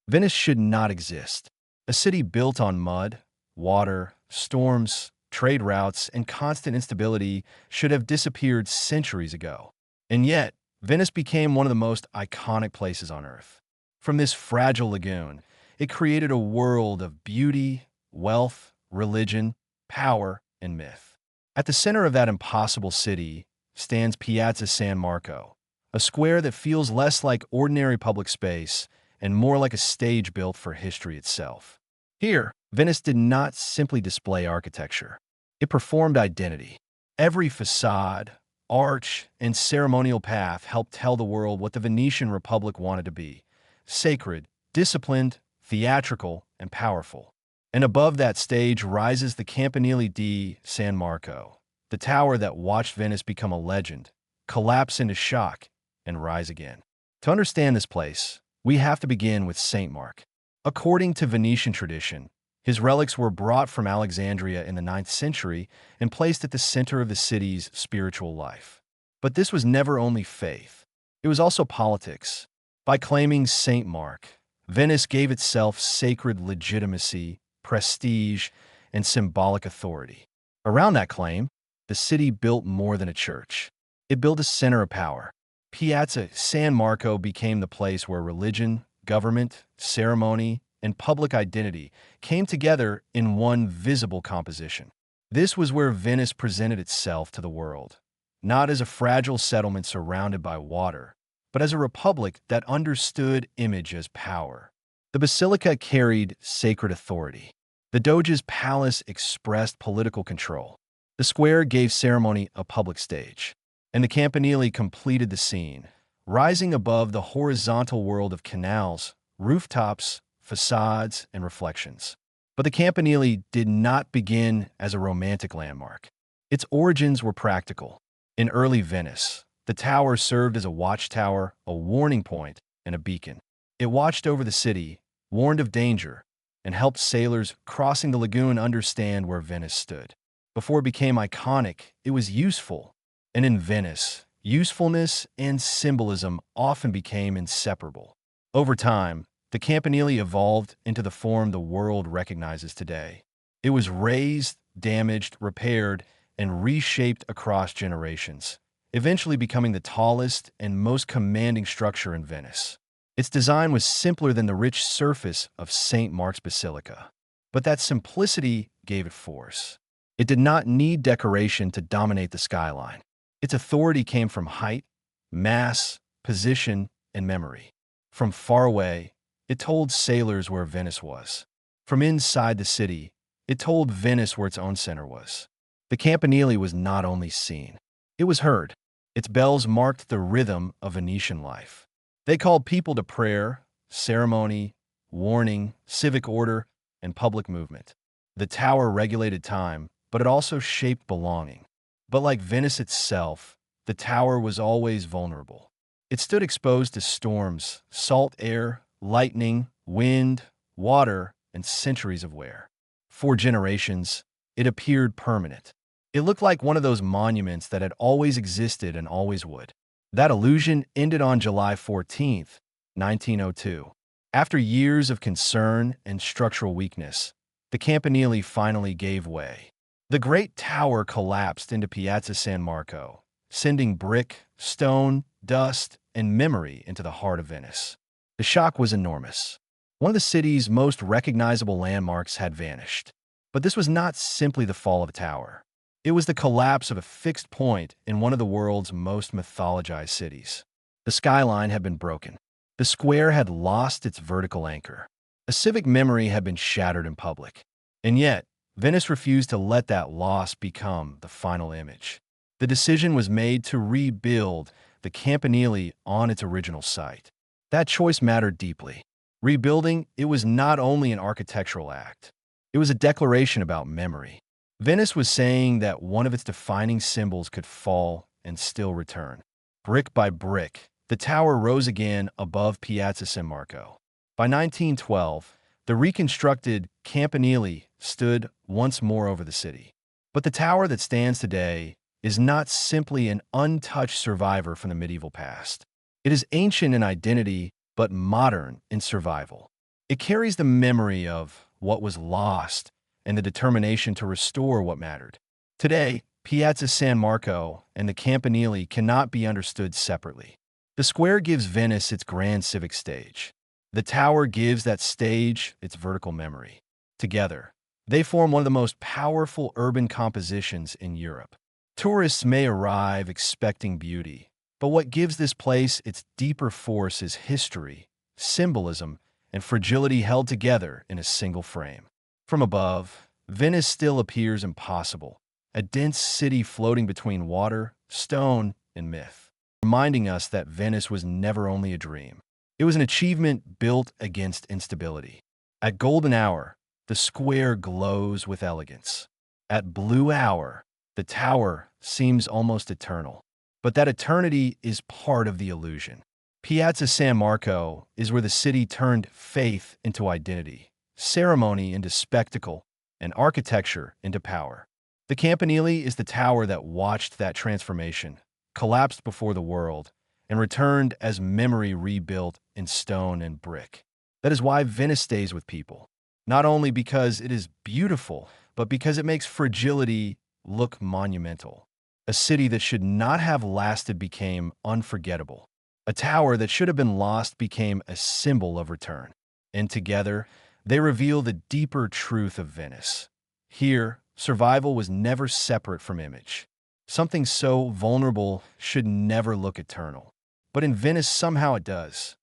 Venice should not exist. A city built on mud, water, storms, trade routes, and constant instability should have disappeared centuries ago. And yet, Venice became one of the most iconic places on Earth. From this fragile lagoon, it created a world of beauty, wealth, religion, power, and myth. At the center of that impossible city stands Piazza San Marco, a square that feels less like ordinary public space and more like a stage built for history itself. Here, Venice did not simply display architecture. It performed identity. Every facade, arch, and ceremonial path helped tell the world what the Venetian Republic wanted to be: sacred, disciplined, theatrical, and powerful. And above that stage rises the Campanile di San Marco, the tower that watched Venice become a legend, collapse into shock, and rise again. To understand this place, we have to begin with St. Mark. According to Venetian tradition, his relics were brought from Alexandria in the 9th century and placed at the center of the city's spiritual life. But this was never only faith. It was also politics. By claiming St. Mark, Venice gave itself sacred legitimacy, prestige, and symbolic authority. Around that claim, the city built more than a church. It built a center of power. Piazza San Marco became the place where religion, government, ceremony, and public identity came together in one visible composition. This was where Venice presented itself to the world, not as a fragile settlement surrounded by water, but as a republic that understood image as power. The basilica carried sacred authority. The Doge's palace expressed political control. The square gave ceremony a public stage, and the Campanile completed the scene, rising above the horizontal world of canals, rooftops, facades, and reflections. But the Campanile did not begin as a romantic landmark. Its origins were practical. In early Venice, the tower served as a watchtower, a warning point, and a beacon. It watched over the city, warned of danger, and helped sailors crossing the lagoon understand where Venice stood. Before it became iconic, it was useful. And in Venice, usefulness and symbolism often became inseparable. Over time, the Campanile evolved into the form the world recognizes today. It was raised, damaged, repaired, and reshaped across generations, eventually becoming the tallest and most commanding structure in Venice. Its design was simpler than the rich surface of St. Mark's Basilica, but that simplicity gave it force. It did not need decoration to dominate the skyline. Its authority came from height, mass, position, and memory. From far away, it told sailors where Venice was. From inside the city, it told Venice where its own center was. The Campanile was not only seen, it was heard. Its bells marked the rhythm of Venetian life. They called people to prayer, ceremony, warning, civic order, and public movement. The tower regulated time, but it also shaped belonging. But like Venice itself, the tower was always vulnerable. It stood exposed to storms, salt air, lightning, wind, water, and centuries of wear. For generations, it appeared permanent. It looked like one of those monuments that had always existed and always would. That illusion ended on July 14, 1902. After years of concern and structural weakness, the Campanile finally gave way. The great tower collapsed into Piazza San Marco, sending brick, stone, dust, and memory into the heart of Venice. The shock was enormous. One of the city's most recognizable landmarks had vanished. But this was not simply the fall of a tower. It was the collapse of a fixed point in one of the world's most mythologized cities. The skyline had been broken. The square had lost its vertical anchor. A civic memory had been shattered in public. And yet, Venice refused to let that loss become the final image. The decision was made to rebuild the Campanile on its original site. That choice mattered deeply. Rebuilding, it was not only an architectural act. It was a declaration about memory. Venice was saying that one of its defining symbols could fall and still return. Brick by brick, the tower rose again above Piazza San Marco. By 1912, the reconstructed Campanile stood once more over the city. But the tower that stands today is not simply an untouched survivor from the medieval past. It is ancient in identity, but modern in survival. It carries the memory of what was lost and the determination to restore what mattered. Today, Piazza San Marco and the Campanile cannot be understood separately. The square gives Venice its grand civic stage. The tower gives that stage its vertical memory. Together, they form one of the most powerful urban compositions in Europe. Tourists may arrive expecting beauty, but what gives this place its deeper force is history, symbolism, and fragility held together in a single frame. From above, Venice still appears impossible, a dense city floating between water, stone, and myth, reminding us that Venice was never only a dream. It was an achievement built against instability. At golden hour, the square glows with elegance. At blue hour, the tower seems almost eternal. But that eternity is part of the illusion. Piazza San Marco is where the city turned faith into identity, ceremony into spectacle, and architecture into power. The Campanile is the tower that watched that transformation, collapsed before the world, and returned as memory rebuilt in stone and brick. That is why Venice stays with people, not only because it is beautiful, but because it makes fragility look monumental. A city that should not have lasted became unforgettable. A tower that should have been lost became a symbol of return. And together, they reveal the deeper truth of Venice. Here, survival was never separate from image. Something so vulnerable should never look eternal. But in Venice, somehow it does.